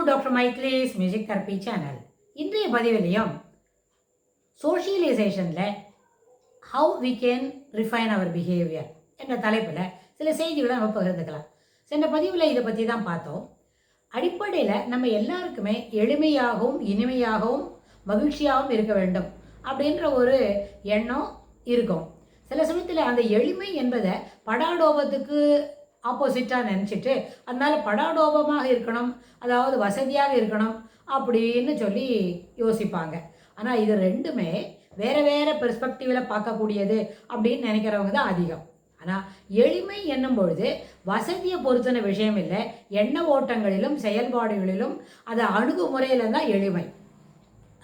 Doctor Maithres music therapy channel. இன்றைய பதிவிலையும் சோஷியலைசேஷனில் how we can refine our behaviour என்ற தலைப்பில் சில செய்திகளை நம்ம பகிர்ந்துக்கலாம். சென்ற பதிவில் இதை பற்றி தான் பார்த்தோம். அடிப்படையில் நம்ம எல்லாருக்குமே எளிமையாகவும் இனிமையாகவும் மகிழ்ச்சியாகவும் இருக்க வேண்டும் அப்படின்ற ஒரு எண்ணம் இருக்கும். சில சமயத்தில் அந்த எளிமை என்பதை படாடோபத்துக்கு ஆப்போசிட்டாக நினச்சிட்டு அதனால் படாடோபமாக இருக்கணும், அதாவது வசதியாக இருக்கணும் அப்படின்னு சொல்லி யோசிப்பாங்க. ஆனால் இது ரெண்டுமே வேறு வேறு பெர்ஸ்பெக்டிவில் பார்க்கக்கூடியது அப்படின்னு நினைக்கிறவங்க தான் அதிகம். ஆனால் எளிமை என்னும் பொழுது வசதியை பொறுத்தன விஷயம் இல்லை, எண்ண ஓட்டங்களிலும் செயல்பாடுகளிலும் அது அணுகுமுறையில் தான் எளிமை.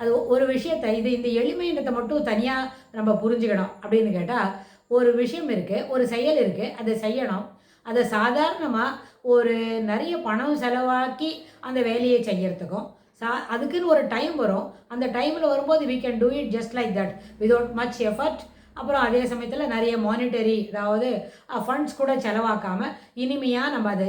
அது ஒரு விஷயத்தை இந்த எளிமைன்றதை மட்டும் தனியாக நம்ம புரிஞ்சுக்கணும் அப்படின்னு கேட்டால், ஒரு விஷயம் இருக்குது, ஒரு செயல் இருக்குது, அதை செய்யணும். அதை சாதாரணமாக ஒரு நிறைய பணம் செலவாக்கி அந்த வேலையை செய்யறதுக்கும் அதுக்குன்னு ஒரு டைம் வரும். அந்த டைமில் வரும்போது we can do it just like that without much effort. அப்புறம் அதே சமயத்தில் நிறைய மானிட்டரி, அதாவது ஃபண்ட்ஸ் கூட செலவாக்காமல் இனிமையாக நம்ம அதை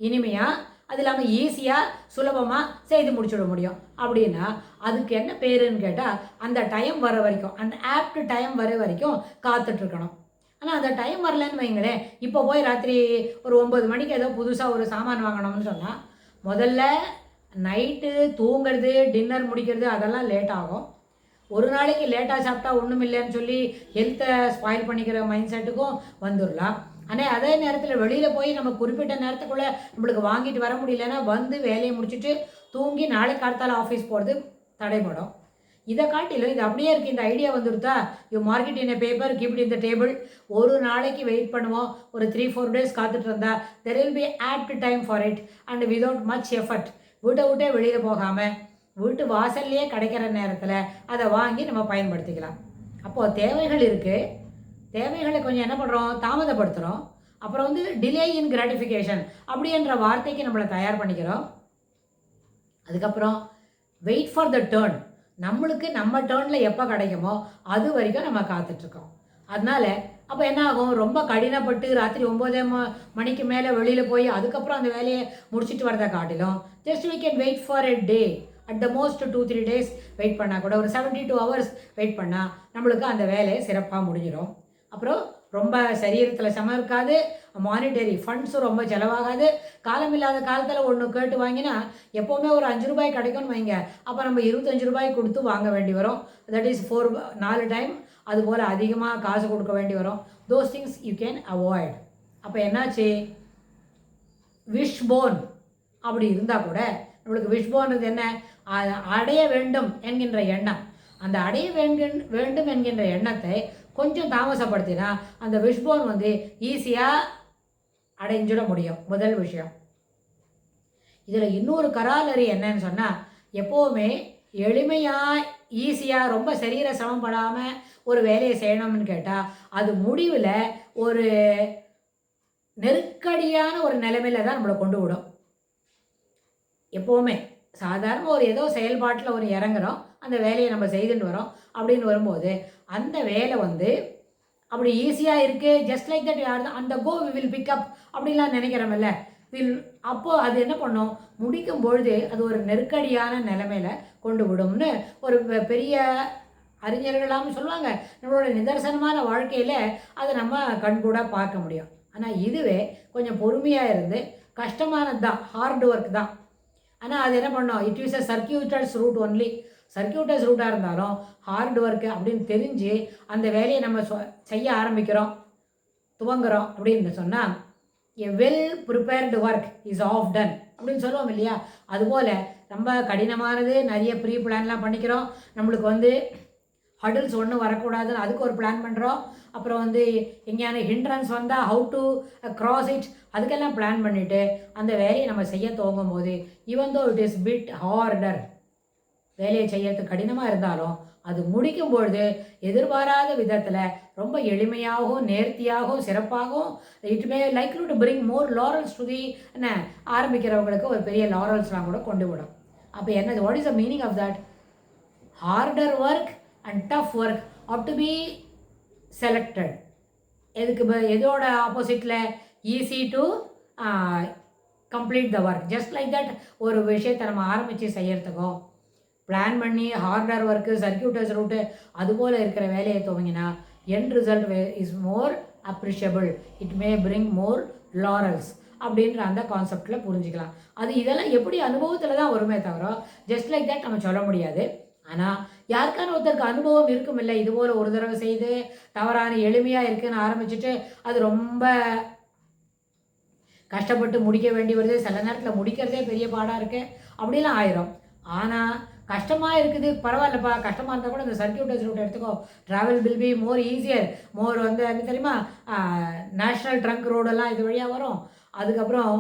இனிமையாக அது இல்லாமல் ஈஸியாக சுலபமாக செய்து முடிச்சுட முடியும். அப்படின்னா அதுக்கு என்ன பேருன்னு கேட்டால், அந்த டைம் வர வரைக்கும், அந்த ஆப்ட் டைம் வர வரைக்கும் காத்துட்ருக்கணும். ஆனால் அந்த டைம் வரலன்னு வைங்களேன், இப்போ போய் ராத்திரி ஒரு 9 மணிக்கு ஏதோ புதுசாக ஒரு சாமான் வாங்கணும்னு சொன்னால் முதல்ல நைட்டு தூங்குறது, டின்னர் முடிக்கிறது அதெல்லாம் லேட் ஆகும். ஒரு நாளைக்கு லேட்டாக சாப்பிட்டா ஒன்றும் இல்லைன்னு சொல்லி ஹெல்த்தை ஸ்பாயில் பண்ணிக்கிற மைண்ட் செட்டுக்கும் வந்துடலாம். ஆனால் அதே நேரத்தில் வெளியில் போய் நம்ம குறிப்பிட்ட நேரத்துக்குள்ளே நம்மளுக்கு வாங்கிட்டு வர முடியலன்னா வந்து வேலையை முடிச்சுட்டு தூங்கி நாளைக்கு அடுத்தால ஆஃபீஸ் போகிறது தடைப்படும். இதை காட்டிலும் இது அப்படியே இருக்குது, இந்த ஐடியா வந்துருத்தா, you market in paper keep it in the table. ஒரு நாளைக்கு வெயிட் பண்ணுவோம், ஒரு 3-4 டேஸ் காத்துட்டு இருந்தா there will be apt time for it and without much effort. விட்டே வெளியில் போகாமல் வீட்டு வாசல்லையே கிடைக்கிற நேரத்தில் அதை வாங்கி நம்ம பயன்படுத்திக்கலாம். அப்போது தேவைகள் இருக்குது, தேவைகளை கொஞ்சம் என்ன பண்ணுறோம், தாமதப்படுத்துகிறோம். அப்புறம் டிலே இன் கிராட்டிஃபிகேஷன் அப்படின்ற வார்த்தைக்கு நம்மளை தயார் பண்ணிக்கிறோம். அதுக்கப்புறம் வெயிட் ஃபார் த டேர்ன், நம்மளுக்கு நம்ம டேர்னில் எப்போ கிடைக்குமோ அது வரைக்கும் நம்ம காத்துட்ருக்கோம். அதனால் அப்போ என்ன ஆகும், ரொம்ப கடினப்பட்டு ராத்திரி 9 மணிக்கு மேலே வெளியில் போய் அதுக்கப்புறம் அந்த வேலையை முடிச்சுட்டு வரதை காட்டிலும் just we can wait for a day, at the most 2-3 days wait பண்ணால் கூட ஒரு 72 hours வெயிட் பண்ணால் நம்மளுக்கு அந்த வேலையை சிறப்பாக முடிஞ்சிடும். அப்புறம் ரொம்ப சரீரத்தில் சமம் இருக்காது, மானிட்டரி ஃபண்ட்ஸும் ரொம்ப செலவாகாது. காலமில்லாத காலத்தில் ஒன்று கேட்டு வாங்கினா எப்போவுமே ஒரு 5 ரூபாய் கிடைக்கும்னு வைங்க, அப்போ நம்ம 25 ரூபாய் கொடுத்து வாங்க வேண்டி வரும். தட் இஸ் 4 டைம் அதுபோல் அதிகமாக காசு கொடுக்க வேண்டி வரும். Those things you can avoid. அப்போ என்னாச்சு, விஷ்-போன் அப்படி இருந்தால் கூட நம்மளுக்கு விஷ்-போன்றது என்ன, அடைய வேண்டும் என்கின்ற எண்ணம். அந்த அடைய வேண்டும் என்கின்ற எண்ணத்தை கொஞ்சம் தாமசப்படுத்தினா அந்த விஷ்-போன் ஈஸியாக அடைஞ்சிட முடியும். முதல் விஷயம். இதில் இன்னொரு கராலரி என்னன்னு சொன்னால், எப்போவுமே எளிமையாக ஈஸியாக ரொம்ப சரீர சிரமப்படாமல் ஒரு வேலையை செய்யணும்னு கேட்டால் அது முடிவில் ஒரு நெருக்கடியான ஒரு நிலைமையில தான் நம்மளை கொண்டு விடும். எப்போவுமே சாதாரண ஒரு ஏதோ செயல்பாட்டில் ஒரு இறங்குறோம், அந்த வேலையை நம்ம செய்துட்டு வரோம் அப்படின்னு வரும்போது அந்த வேலை அப்படி ஈஸியாக இருக்குது, ஜஸ்ட் லைக் தட் அந்த கோ வி வில் பிக்கப் அப்படின்லாம் நினைக்கிறோமில்ல, அப்போது அது என்ன பண்ணும், முடிக்கும் பொழுது அது ஒரு நெருக்கடியான நிலைமையில் கொண்டு விடும்னு ஒரு பெரிய அறிஞர்களாம் சொல்லுவாங்க. நம்மளோட நிதர்சனமான வாழ்க்கையில் அதை நம்ம கண்கூட பார்க்க முடியும். ஆனால் இதுவே கொஞ்சம் பொறுமையாக இருந்து கஷ்டமானது தான், ஹார்ட் ஒர்க் தான். ஆனால் அது என்ன பண்ணோம், it is a circuitous route only. Circuitous ரூட்டாக இருந்தாலும் ஹார்ட் ஒர்க்கு அப்படின்னு தெரிஞ்சு அந்த வேலையை நம்ம செய்ய ஆரம்பிக்கிறோம், துவங்குறோம் அப்படின்னு சொன்னால் a well prepared work is half done அப்படின்னு சொல்லுவோம் இல்லையா. அதுபோல் ரொம்ப கடினமானது நிறைய ப்ரீ பிளான்லாம் பண்ணிக்கிறோம். நம்மளுக்கு ஹடில்ஸ் ஒன்றும் வரக்கூடாதுன்னு அதுக்கு ஒரு பிளான் பண்ணுறோம். அப்புறம் எங்கேயான ஹிண்ட்ரன்ஸ் வந்தால் ஹவு டு க்ராஸ் இட் அதுக்கெல்லாம் பிளான் பண்ணிவிட்டு அந்த வேலையை நம்ம செய்ய துவங்கும் போது even though it is bit harder, வேலையை செய்யறதுக்கு கடினமாக இருந்தாலும் அது முடிக்கும் பொழுது எதிர்பாராத விதத்தில் ரொம்ப எளிமையாகவும் நேர்த்தியாகவும் சிறப்பாகவும் it may likely to bring more laurels to the என்ன ஆரம்பிக்கிறவங்களுக்கு ஒரு பெரிய லாரல்ஸ்லாம் கூட கொண்டு விடும். அப்போ என்ன, what is the meaning of that, harder work and tough work ought to be selected. எதுக்கு எதோட ஆப்போசிட்டில், easy to complete the work. Just like that ஒரு விஷயத்தை நம்ம ஆரம்பித்து செய்யறதுக்கோ பிளான் பண்ணி ஹார்டர் ஒர்க்கு சர்க்கியூட்டர்ஸ் ரூட்டு அதுபோல் இருக்கிற வேலையை துவங்கினா end result is more appreciable, it may bring more laurels அப்படின்ற அந்த கான்செப்டில் புரிஞ்சுக்கலாம். அது இதெல்லாம் எப்படி அனுபவத்தில் தான் வருமே தவிர ஜஸ்ட் லைக் தட் நம்ம சொல்ல முடியாது. ஆனால் யாருக்கான ஒருத்தருக்கு அனுபவம் இருக்கும் இல்லை, இதுபோல் ஒரு தடவை செய்து தவறான எளிமையாக இருக்குன்னு ஆரம்பிச்சுட்டு அது ரொம்ப கஷ்டப்பட்டு முடிக்க வேண்டி வருது, சில நேரத்தில் முடிக்கிறதே பெரிய பாடாக இருக்குது, அப்படிலாம் ஆயிரும். ஆனால் கஷ்டமாக இருக்குது பரவாயில்லப்பா, கஷ்டமாக இருந்தால் கூட இந்த சர்க்கியூட்டர்ஸ் ரூட் எடுத்துக்கோ, travel will be more easier, more வந்து என்ன தெரியுமா, நேஷ்னல் ட்ரங்க் ரோடெல்லாம் இது வழியாக வரும். அதுக்கப்புறம்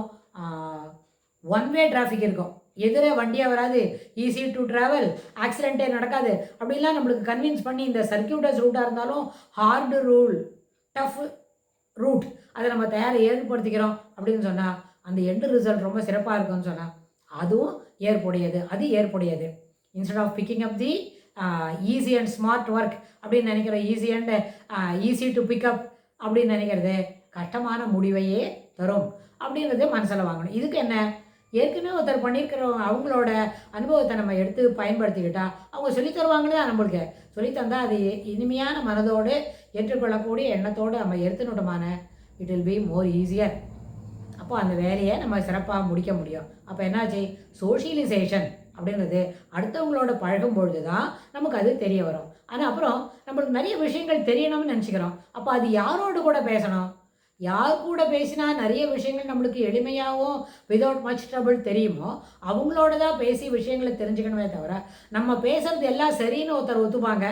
ஒன் வே டிராஃபிக் இருக்கும், எதிரே வண்டியாக வராது, ஈஸி டு ட்ராவல், ஆக்சிடென்ட்டே நடக்காது அப்படிலாம் நம்மளுக்கு கன்வின்ஸ் பண்ணி இந்த சர்க்கியூட்டர்ஸ் ரூட்டாக இருந்தாலும் ஹார்டு ரூல் டஃப் ரூட் அதை நம்ம ஏற்படுத்திக்கிறோம் அப்படின்னு சொன்னால் அந்த எண்டு ரிசல்ட் ரொம்ப சிறப்பாக இருக்குன்னு சொன்னால் அதுவும் ஏற்புடையது. Instead of picking up the easy and smart work அப்படின்னு நினைக்கிற ஈஸி டு பிக்கப் அப்படின்னு நினைக்கிறது கஷ்டமான முடிவையே தரும் அப்படின்றது மனசில் வாங்கணும். இதுக்கு என்ன, ஏற்கனவே ஒருத்தர் பண்ணியிருக்கிறவங்க அவங்களோட அனுபவத்தை நம்ம எடுத்து பயன்படுத்திக்கிட்டா அவங்க சொல்லித்தருவாங்கன்னு தான் நம்மளுக்கு சொல்லித்தந்தால் அது இனிமையான மனதோடு ஏற்றுக்கொள்ளக்கூடிய எண்ணத்தோடு நம்ம எடுத்துனோட்டமான it will be more easier. அப்போ அந்த வேலையை நம்ம சிறப்பாக முடிக்க முடியும். அப்போ என்னாச்சு, சோஷியலைசேஷன் அப்படின்றது அடுத்தவங்களோட பழகும் பொழுது தான் நமக்கு அது தெரிய வரும். ஆனால் அப்புறம் நம்மளுக்கு நிறைய விஷயங்கள் தெரியணும்னு நினச்சிக்கிறோம். அப்போ அது யாரோடு கூட பேசணும், யார் கூட பேசினா நிறைய விஷயங்கள் நம்மளுக்கு எளிமையாகவும் விதவுட் மச் ட்ரபிள் தெரியுமோ அவங்களோட தான் பேசி விஷயங்களை தெரிஞ்சுக்கணுமே தவிர நம்ம பேசுறது எல்லாம் சரின்னு ஒருத்தர் ஒத்துப்பாங்க,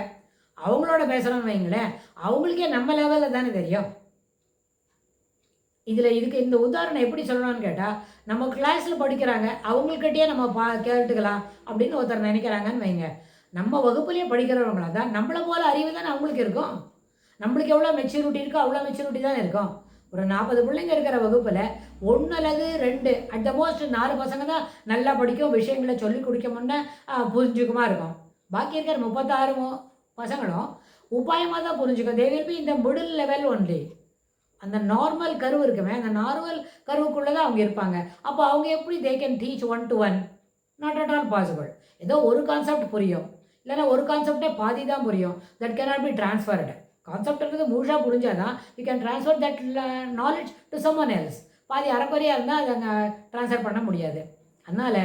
அவங்களோட பேசுகிறோன்னு வைங்களேன், அவங்களுக்கே நம்ம லெவலில் தானே தெரியும். இதுக்கு இந்த உதாரணம் எப்படி சொல்லணும்னு கேட்டால், நம்ம கிளாஸில் படிக்கிறாங்க, அவங்கக்கிட்டே நம்ம கேட்டுக்கலாம் அப்படின்னு ஒருத்தர் நினைக்கிறாங்கன்னு வைங்க. நம்ம வகுப்புலேயே படிக்கிறவங்களா தான் நம்மளை போல் அறிவு தானே அவங்களுக்கு இருக்கும். நம்மளுக்கு எவ்வளோ மெச்சூரிட்டி இருக்கோ அவ்வளோ மெச்சூரிட்டி தான் இருக்கும். ஒரு 40 பிள்ளைங்க இருக்கிற வகுப்பில் 1 அல்லது 2 அட் த மோஸ்ட் 4 பசங்க தான் நல்லா படிக்கும், விஷயங்களை சொல்லி கொடுக்கமுன்னா புரிஞ்சுக்குமா இருக்கும். பாக்கி இருக்கிற 36 பசங்களும் உபாயமாக தான் புரிஞ்சுக்கும். தே வில் பி இந்த மிடில் லெவல் ஒன்லி. அந்த நார்மல் கருவு இருக்குமே, அந்த நார்மல் கருவுக்குள்ளே தான் அவங்க இருப்பாங்க. அப்போ அவங்க எப்படி they can teach 1 to 1? Not at all possible. ஏதோ ஒரு கான்செப்ட் புரியும், இல்லைன்னா ஒரு கான்செப்டே பாதி தான் புரியும். That cannot be transferred. கான்செப்ட்ன்றது முழுசாக புரிஞ்சாதான் you can transfer that knowledge to someone else. பாதி அரைக்குறையாக இருந்தால் அதை ட்ரான்ஸ்ஃபர் பண்ண முடியாது. அதனால்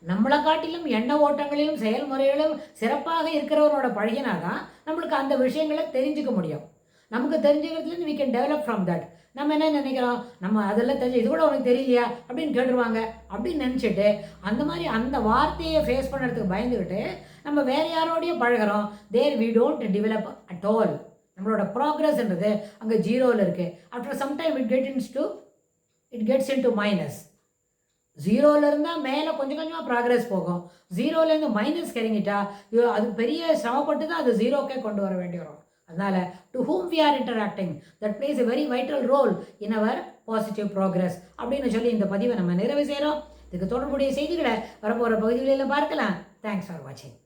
நம்மளை காட்டிலும் எண்ண ஓட்டங்களிலும் செயல்முறைகளிலும் சிறப்பாக இருக்கிறவரோட பழகினாதான் நம்மளுக்கு அந்த விஷயங்களை தெரிஞ்சுக்க முடியும். நமக்கு தெரிஞ்சுக்கிறதுலேருந்து we can develop from that. நம்ம என்ன நினைக்கிறோம், நம்ம அதெல்லாம் தெரிஞ்சு இது கூட உனக்கு தெரியலையா அப்படின்னு கேட்டுருவாங்க அப்படின்னு நினச்சிட்டு அந்த மாதிரி அந்த வார்த்தையை ஃபேஸ் பண்ணுறதுக்கு பயந்துக்கிட்டு நம்ம வேறு யாரோடையும் பழகிறோம். There we don't develop at all. நம்மளோட ப்ராக்ரஸ்ன்றது அங்கே 0ல் இருக்குது. After sometime it gets in to minus. 0ல் இருந்தால் மேலே கொஞ்சம் கொஞ்சமாக ப்ராக்ரஸ் போகும். 0லேருந்து மைனஸ் இறங்கிட்டா அது பெரிய சிரமப்பட்டு தான் அது 0க்கே கொண்டு வர வேண்டி வரும். அதனால் to whom we are interacting, that plays a very vital role in our positive progress அப்படின்னு சொல்லி இந்த பதிவை நம்ம நிறைவு செய்கிறோம். இதுக்கு தொடர்புடைய செய்திகளை வரப்போகிற பகுதிகளில் பார்க்கலாம். தேங்க்ஸ் ஃபார் வாட்சிங்.